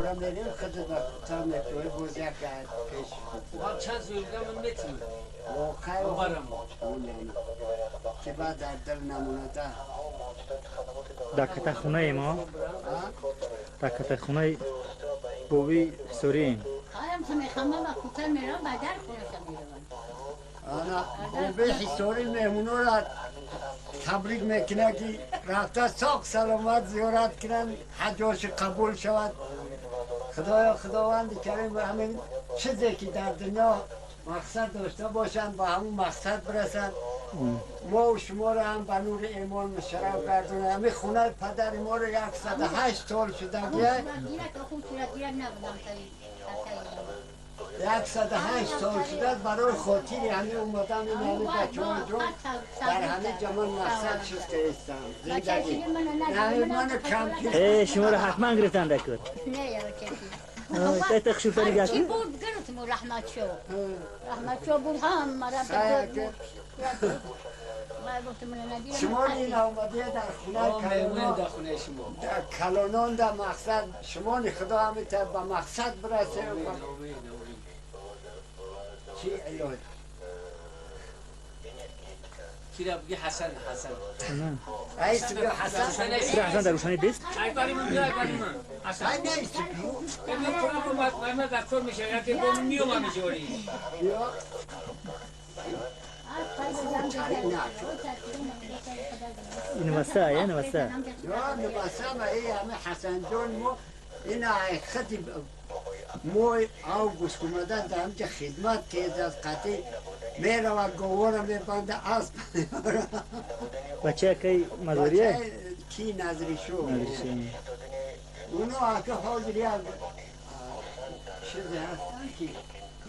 مورا میریم خود تا میتوی بوزه کرد پیش ما چند زورگم من میتونم واقعا ببرم که بعد در دل نمونه ده در کت خونه ما در کت خونه بوی سوریم خواهیم سمی خمه و کوتر میرم بدر خونه میرم آنا به حسوری میمونو را تبریک میکنه که رفته ساق سلامت زیارت کنن حجاش قبول شود خدایا خداوند کریم همین چیزی که در دنیا مقصد داشته باشن با همون مقصد برسن ما و شما را هم به نور ایمان مشرف گردونه همین خونه پدر ما رو 108 سال شده گیه 108 سال شده برای خاطری همین اومدن این همین بچه ها جون در همین جمان مقصد چیز که ایستم زندگی نه منو کم ای شما رو حتما گرفتن دکر نه یا چیزی ای تخشوف تانی چی گشتی بود گرفتم رحمت شو بود هم مرا بود شما این آمده در خونه میمونه در خونه شما در کلانان در مقصد شما خدا همین تا به مقصد برسه چی ایاد کی را بگی حسن ایست بیا حسن سر حسن در روشنی بیست ای باری من بیا باری من حسن ای نیست بیا ببین کنم من دکتر میشه یکی با میوم میشوری بیا این وسا یا نوسا یا نباسم ای همه حسن جان مو این خطی موی آو گوش کمدن در همچه خدمت تیز از قطعی میره و گواره میبنده اسب بچه کی مزوریه کی نظری شو اونو آکه حاضری هم چیزی هستن که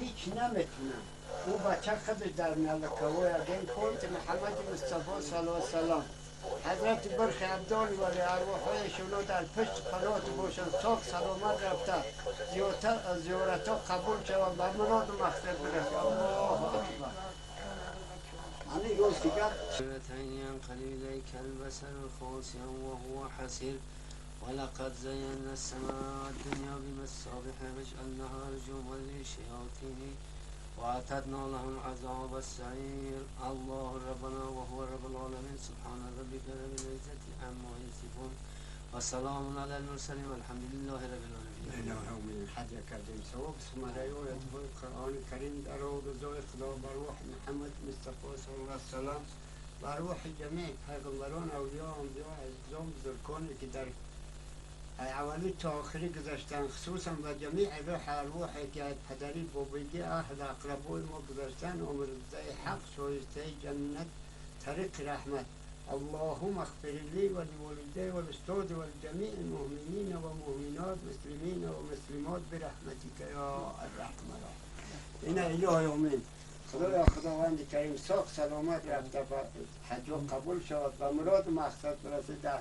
هیچ نمیتونن او بچه خودش در ملکوی اگه کنت محمد مصطفی صلی اللہ علیہ وسلم حضرت برخی عبدال ولی ارواحای شما در پشت قنات باشن ساق سلامت رفته زیارتا قبول شود و مراد مقصد برسه الله اکبر همین روز دیگر شفتين قليلي كالبصر خاسئا وهو حسير ولقد زينا السماء الدنيا بمصابيح وجعلناها رجوما للشياطين وأعتدنا لهم عذاب السعير الله ربنا وهو رب العالمين سبحان ربك رب العزة عما يصفون وسلام على المرسلين والحمد لله رب العالمين. من حد کردیم ثواب سمره و ادبای قرآن کریم در روزای خدا بر روح محمد مصطفی صلی الله علیه وسلم بر روح جمیع پیغمبران اولیاء انبیاء عزیزان بزرگانی که در اولی تا آخری گذاشتن خصوصا و جمیع روحی که از پدری بابگی اهل اقربای ما گذاشتن امرزده حق شایسته جنت طریق رحمت اللهم اغفر لي ولوالدي والاستاذ والجميع المؤمنين والمؤمنات مسلمين ومسلمات برحمتك يا الرحمن الرحيم. این اله آمین. خداوند کریم ساق سلامت رفته حج قبول شود و مراد مقصد برسه در